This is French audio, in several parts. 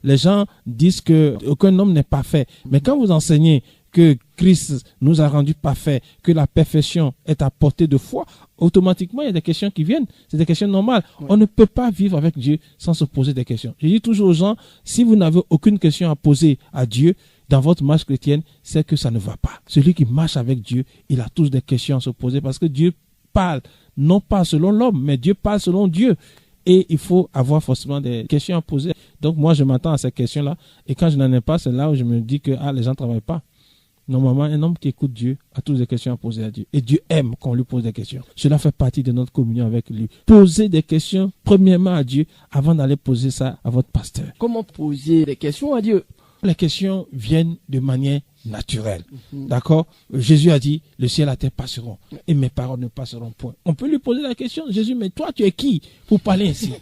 les gens disent que aucun homme n'est parfait. Mais quand vous enseignez que Christ nous a rendus parfaits, que la perfection est à portée de foi, automatiquement, il y a des questions qui viennent. C'est des questions normales. Oui. On ne peut pas vivre avec Dieu sans se poser des questions. Je dis toujours aux gens, si vous n'avez aucune question à poser à Dieu dans votre marche chrétienne, c'est que ça ne va pas. Celui qui marche avec Dieu, il a tous des questions à se poser parce que Dieu parle, non pas selon l'homme, mais Dieu parle selon Dieu. Et il faut avoir forcément des questions à poser. Donc moi, je m'attends à ces questions-là. Et quand je n'en ai pas, c'est là où je me dis que les gens ne travaillent pas. Normalement, un homme qui écoute Dieu a toutes des questions à poser à Dieu. Et Dieu aime qu'on lui pose des questions. Cela fait partie de notre communion avec lui. Posez des questions, premièrement à Dieu, avant d'aller poser ça à votre pasteur. Comment poser des questions à Dieu? Les questions viennent de manière naturelle. D'accord? Jésus a dit, le ciel et la terre passeront et mes paroles ne passeront point. On peut lui poser la question, Jésus, mais toi, tu es qui pour parler ainsi?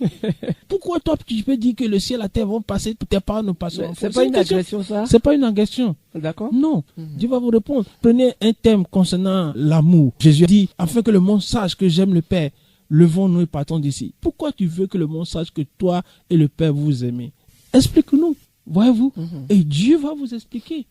Pourquoi toi, tu peux dire que le ciel et la terre vont passer, tes paroles ne passeront point? C'est pas une agression, ça? C'est pas une agression. D'accord? Non. Dieu va vous répondre. Prenez un thème concernant l'amour. Jésus a dit, afin que le monde sache que j'aime le Père, levons-nous et partons d'ici. Pourquoi tu veux que le monde sache que toi et le Père vous aimez? Explique-nous. Voyez-vous? Et Dieu va vous expliquer.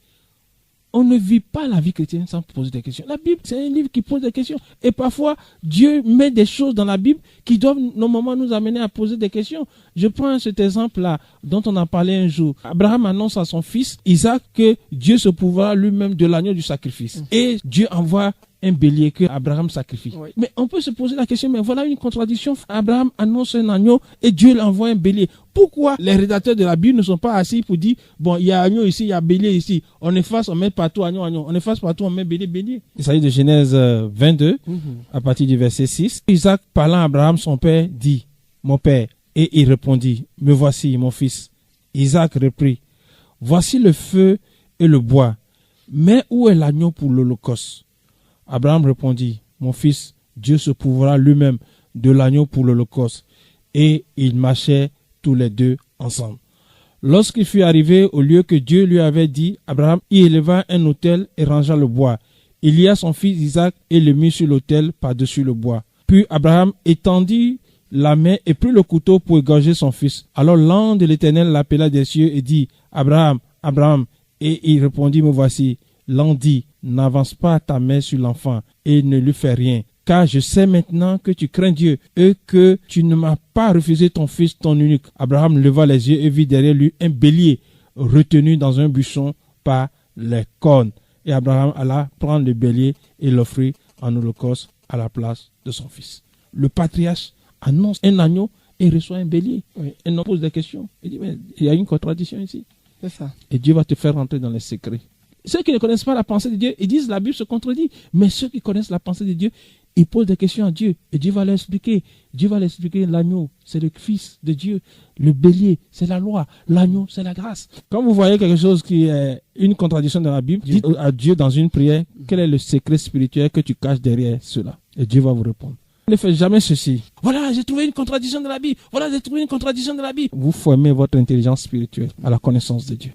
On ne vit pas la vie chrétienne sans poser des questions. La Bible, c'est un livre qui pose des questions. Et parfois, Dieu met des choses dans la Bible qui doivent normalement nous amener à poser des questions. Je prends cet exemple-là dont on a parlé un jour. Abraham annonce à son fils Isaac que Dieu se pourvoira lui-même de l'agneau du sacrifice. Et Dieu envoie un bélier que Abraham sacrifie. Oui. Mais on peut se poser la question, mais voilà une contradiction. Abraham annonce un agneau et Dieu l'envoie un bélier. Pourquoi les rédacteurs de la Bible ne sont pas assis pour dire, bon, il y a agneau ici, il y a bélier ici. On efface, on met partout agneau, agneau. On efface partout, on met bélier, bélier. Il s'agit de Genèse 22, à partir du verset 6. Isaac, parlant à Abraham, son père, dit, mon père. Et il répondit, me voici, mon fils. Isaac reprit, voici le feu et le bois. Mais où est l'agneau pour l'holocauste? Abraham répondit, mon fils, Dieu se pourvoira lui-même de l'agneau pour l'holocauste. Et ils marchaient tous les deux ensemble. Lorsqu'il fut arrivé au lieu que Dieu lui avait dit, Abraham y éleva un autel et rangea le bois. Il lia son fils Isaac et le mit sur l'autel par-dessus le bois. Puis Abraham étendit la main et prit le couteau pour égorger son fils. Alors l'ange de l'Éternel l'appela des cieux et dit, Abraham, Abraham. Et il répondit, me voici. L'ange dit, n'avance pas ta main sur l'enfant et ne lui fais rien, car je sais maintenant que tu crains Dieu et que tu ne m'as pas refusé ton fils, ton unique. Abraham leva les yeux et vit derrière lui un bélier retenu dans un buisson par les cornes. Et Abraham alla prendre le bélier et l'offrit en holocauste à la place de son fils. Le patriarche annonce un agneau et reçoit un bélier. Oui. Et on pose des questions. Il dit, mais il y a une contradiction ici. C'est ça. Et Dieu va te faire rentrer dans les secrets. Ceux qui ne connaissent pas la pensée de Dieu, ils disent la Bible se contredit. Mais ceux qui connaissent la pensée de Dieu, ils posent des questions à Dieu. Et Dieu va leur expliquer. Dieu va leur expliquer l'agneau, c'est le fils de Dieu. Le bélier, c'est la loi. L'agneau, c'est la grâce. Quand vous voyez quelque chose qui est une contradiction dans la Bible, dites à Dieu dans une prière, quel est le secret spirituel que tu caches derrière cela? Et Dieu va vous répondre. Ne faites jamais ceci. Voilà, j'ai trouvé une contradiction dans la Bible. Voilà, j'ai trouvé une contradiction dans la Bible. Vous formez votre intelligence spirituelle à la connaissance de Dieu.